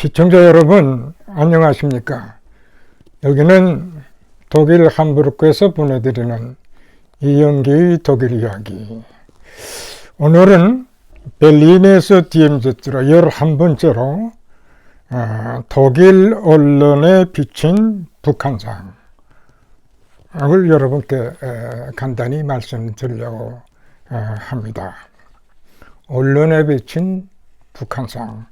시청자 여러분, 안녕하십니까? 여기는 독일 함부르크에서 보내드리는 이영기의 독일 이야기. 오늘은 베를린에서 DMZ로 11번째로 독일 언론에 비친 북한상을 여러분께 간단히 말씀드리려고 합니다. 언론에 비친 북한상.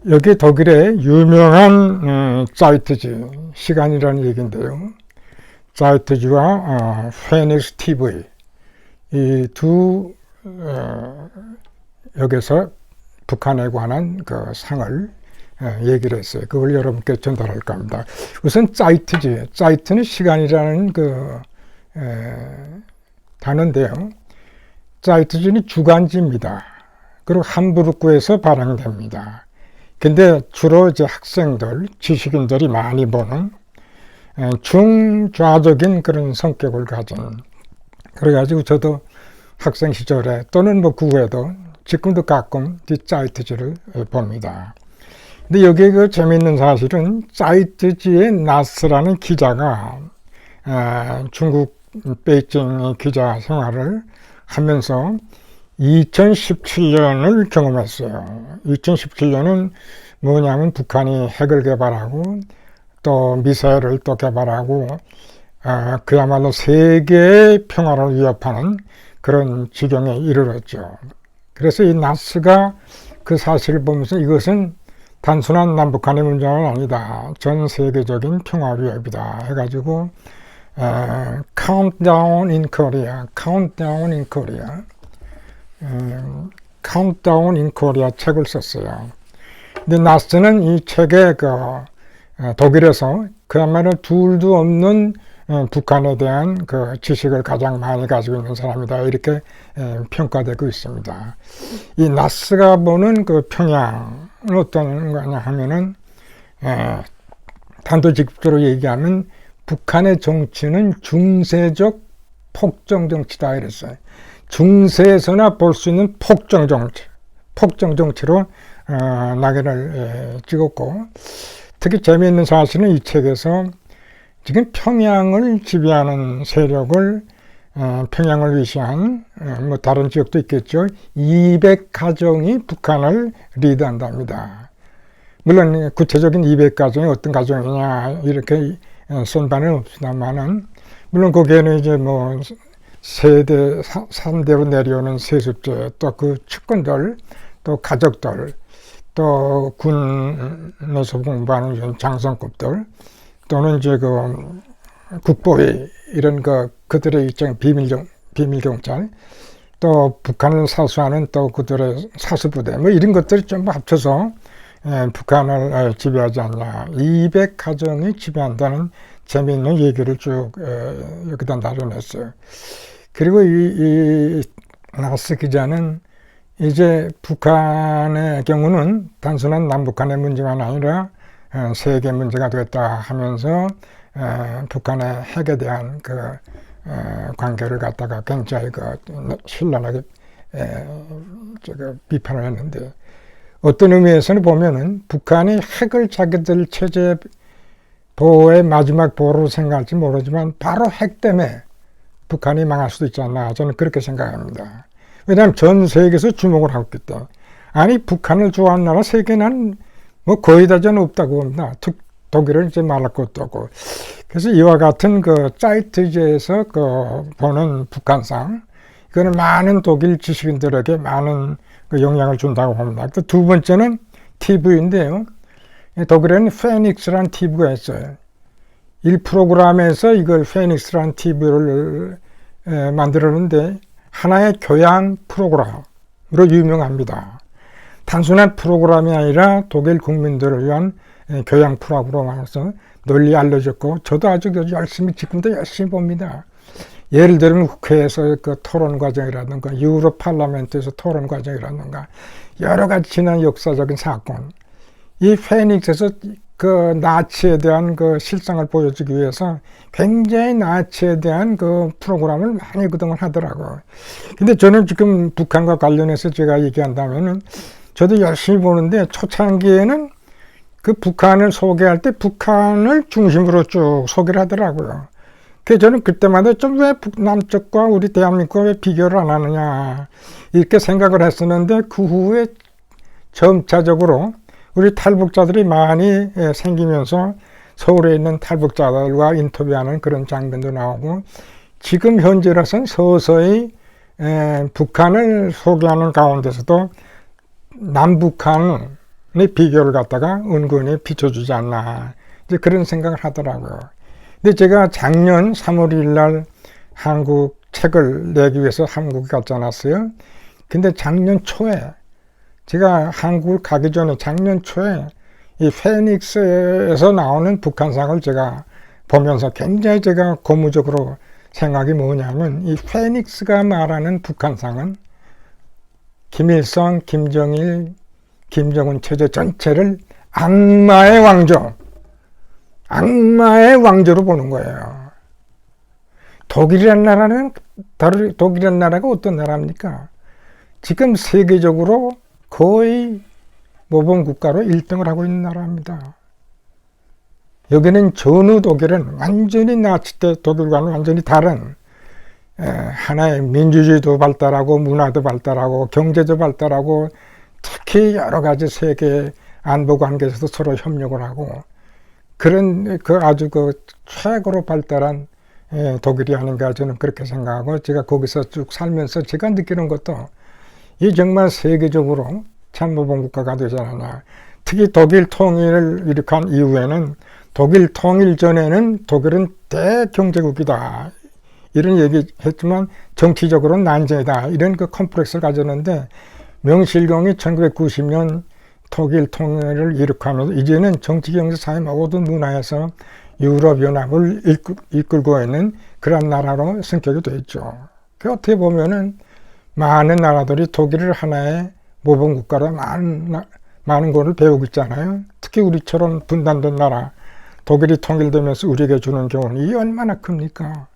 여기 독일의 유명한 자이트지, 시간이라는 얘기인데요. 자이트지와 페닉스 TV, 이 두 여기서 북한에 관한 그 상을 얘기를 했어요. 그걸 여러분께 전달할까 합니다. 우선 자이트지, 자이트는 시간이라는 그 단어인데요. 자이트지는 주간지입니다. 그리고 함부르크에서 발행됩니다. 근데 주로 이제 학생들, 지식인들이 많이 보는 중좌적인 그런 성격을 가진, 그래가지고 저도 학생 시절에 또는 뭐 그 후에도 지금도 가끔 이 자이트지를 봅니다. 근데 여기 그 재미있는 사실은 자이트지의 나스라는 기자가 중국 베이징 기자 생활을 하면서 2017년을 경험했어요. 2017년은 뭐냐면 북한이 핵을 개발하고 또 미사일을 또 개발하고 그야말로 세계의 평화를 위협하는 그런 지경에 이르렀죠. 그래서 이 나스가 그 사실을 보면서 이것은 단순한 남북한의 문제는 아니다. 전 세계적인 평화 위협이다 해가지고 Countdown in Korea, Countdown in Korea, Countdown in Korea 책을 썼어요. 근데 나스는 이 책에 독일에서 그야말로 둘도 없는 북한에 대한 그 지식을 가장 많이 가지고 있는 사람이다, 이렇게 평가되고 있습니다. 이 나스가 보는 그 평양은 어떤 거냐 하면은 단도직입적으로 얘기하면 북한의 정치는 중세적 폭정 정치다 이랬어요. 중세에서나 볼 수 있는 폭정 정치로 낙인을 찍었고, 특히 재미있는 사실은 이 책에서 지금 평양을 지배하는 세력을 평양을 위시한 뭐 다른 지역도 있겠죠. 200가정이 북한을 리드한답니다. 물론 구체적인 200가정이 어떤 가정이냐 이렇게 쓴 바는 없습니다만은, 물론 거기에는 이제 뭐 세대 3대로 내려오는 세습제, 또 그 측근들, 또 가족들, 또 군에서 공부하는 장성급들, 또는 이제 그 국보위 이런 그들의 일정 비밀경찰, 또 북한을 사수하는 또 그들의 사수부대, 뭐 이런 것들이 전부 합쳐서 북한을 지배하지 않냐, 200가정이 지배한다는 재미있는 얘기를 쭉 여기다 나눠냈어요. 그리고 이 나스 기자는 이제 북한의 경우는 단순한 남북한의 문제가 아니라 세계 문제가 됐다 하면서 북한의 핵에 대한 그 관계를 갖다가 굉장히 신랄하게 비판을 했는데, 어떤 의미에서는 보면은 북한이 핵을 자기들 체제 보호의 마지막 보호로 생각할지 모르지만 바로 핵 때문에 북한이 망할 수도 있지 않나, 저는 그렇게 생각합니다. 왜냐하면 전 세계에서 주목을 하고 있기 때문에. 아니, 북한을 좋아하는 나라 세계는 뭐 거의 다 전 없다고 봅니다. 독일은 이제 말할 것도 없고. 그래서 이와 같은 그 자이트지에서 보는 북한상, 이거는 많은 독일 지식인들에게 많은 그 영향을 준다고 봅니다. 또 두 번째는 TV인데요. 독일에는 페닉스라는 TV가 있어요. 1프로그램에서 이걸 페닉스라는 TV를 만들었는데 하나의 교양 프로그램으로 유명합니다. 단순한 프로그램이 아니라 독일 국민들을 위한 교양 프로그램으로서 널리 알려졌고, 저도 아주 열심히, 지금도 열심히 봅니다. 예를 들면 국회에서 그 토론 과정이라든가 유럽 파르라멘트에서 토론 과정이라든가 여러 가지 지난 역사적인 사건, 이 페닉스에서 그 나치에 대한 그 실상을 보여주기 위해서 굉장히 나치에 대한 그 프로그램을 많이 그동안 하더라고요. 근데 저는 지금 북한과 관련해서 제가 얘기한다면은 저도 열심히 보는데 초창기에는 그 북한을 소개할 때 북한을 중심으로 쭉 소개를 하더라고요. 그래서 저는 그때마다 좀 왜 남쪽과 우리 대한민국과 왜 비교를 안 하느냐 이렇게 생각을 했었는데, 그 후에 점차적으로 우리 탈북자들이 많이 생기면서 서울에 있는 탈북자들과 인터뷰하는 그런 장면도 나오고, 지금 현재로서는 서서히 북한을 소개하는 가운데서도 남북한의 비교를 갖다가 은근히 비춰주지 않나, 이제 그런 생각을 하더라고요. 근데 제가 작년 3월 1일 날 한국 책을 내기 위해서 한국에 갔지 않았어요? 근데 작년 초에, 제가 한국을 가기 전에 작년 초에 이 페닉스에서 나오는 북한상을 제가 보면서 굉장히 제가 고무적으로 생각이 뭐냐면, 이 페닉스가 말하는 북한상은 김일성, 김정일, 김정은 체제 전체를 악마의 왕조, 악마의 왕조로 보는 거예요. 독일이라는 나라는 독일이라는 나라가 어떤 나라입니까? 지금 세계적으로 거의 모범 국가로 1등을 하고 있는 나라입니다. 여기는 전후 독일은 완전히 나치 때 독일과는 완전히 다른 하나의 민주주의도 발달하고 문화도 발달하고 경제도 발달하고, 특히 여러 가지 세계 안보 관계에서도 서로 협력을 하고, 그런 아주 최고로 발달한 독일이 아닌가, 저는 그렇게 생각하고, 제가 거기서 쭉 살면서 제가 느끼는 것도, 이 정말 세계적으로 참 모범 국가가 되지 않았나. 특히 독일 통일을 일으킨 이후에는, 독일 통일 전에는 독일은 대경제국이다 이런 얘기 했지만 정치적으로는 난제다, 이런 그 컴플렉스를 가졌는데, 명실공히 1990년 독일 통일을 일으키면서 이제는 정치, 경제, 사회 모든 문화에서 유럽연합을 이끌고 있는 그런 나라로 성격이 됐죠. 그 어떻게 보면은 많은 나라들이 독일을 하나의 모범 국가로 많은 것을 배우고 있잖아요. 특히 우리처럼 분단된 나라, 독일이 통일되면서 우리에게 주는 교훈이 얼마나 큽니까?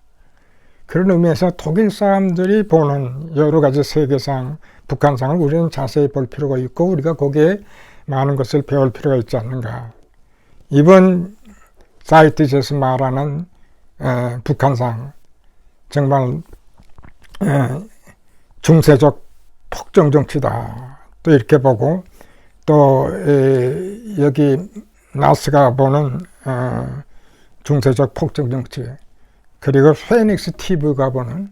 그런 의미에서 독일 사람들이 보는 여러 가지 세계상, 북한상을 우리는 자세히 볼 필요가 있고, 우리가 거기에 많은 것을 배울 필요가 있지 않는가. 이번 사이트에서 말하는 북한상, 정말 중세적 폭정 정치다, 또 이렇게 보고, 또 여기 나스가 보는 중세적 폭정 정치, 그리고 페닉스 TV가 보는,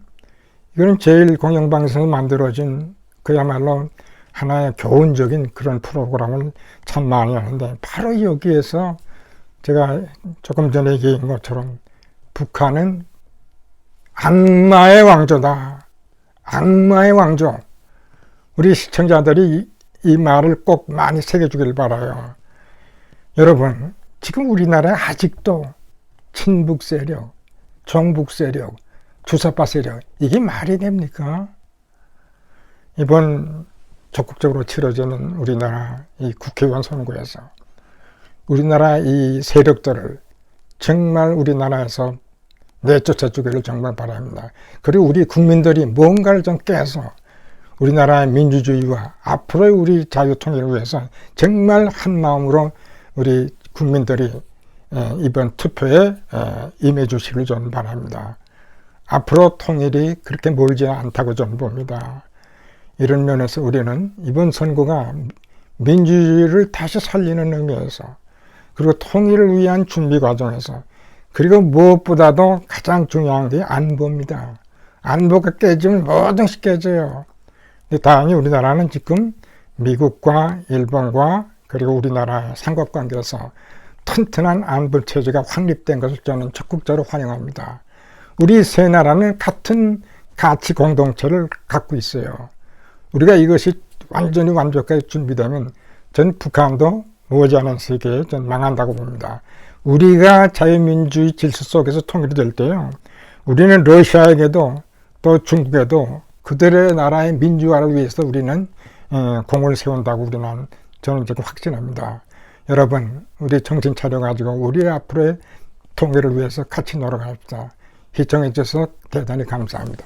이거는 제일 공영방송에서 만들어진 그야말로 하나의 교훈적인 그런 프로그램을 참 많이 하는데, 바로 여기에서 제가 조금 전에 얘기한 것처럼 북한은 악마의 왕조다, 악마의 왕조. 우리 시청자들이 이 말을 꼭 많이 새겨주길 바라요. 여러분, 지금 우리나라에 아직도 친북 세력, 정북 세력, 주사파 세력, 이게 말이 됩니까? 이번 적극적으로 치러지는 우리나라 이 국회의원 선거에서 우리나라 이 세력들을 정말 우리나라에서 내쫓아주기를 정말 바랍니다. 그리고 우리 국민들이 뭔가를 좀 깨서 우리나라의 민주주의와 앞으로의 우리 자유통일을 위해서 정말 한마음으로 우리 국민들이 이번 투표에 임해 주시길 저는 바랍니다. 앞으로 통일이 그렇게 멀지 않다고 저는 봅니다. 이런 면에서 우리는 이번 선거가 민주주의를 다시 살리는 의미에서, 그리고 통일을 위한 준비 과정에서, 그리고 무엇보다도 가장 중요한 게 안보입니다. 안보가 깨지면 모든 것이 깨져요. 근데 다행히 우리나라는 지금 미국과 일본과 그리고 우리나라의 삼각관계에서 튼튼한 안보 체제가 확립된 것을 저는 적극적으로 환영합니다. 우리 세 나라는 같은 가치 공동체를 갖고 있어요. 우리가 이것이 완전히 완벽하게 준비되면 전 북한도 머지않은 세계에 전 망한다고 봅니다. 우리가 자유민주주의 질서 속에서 통일이 될 때요, 우리는 러시아에게도 또 중국에도 그들의 나라의 민주화를 위해서 우리는 공을 세운다고 저는 지금 확신합니다. 여러분, 우리 정신 차려가지고 우리 앞으로의 통일을 위해서 같이 노력합시다. 시청해 주셔서 대단히 감사합니다.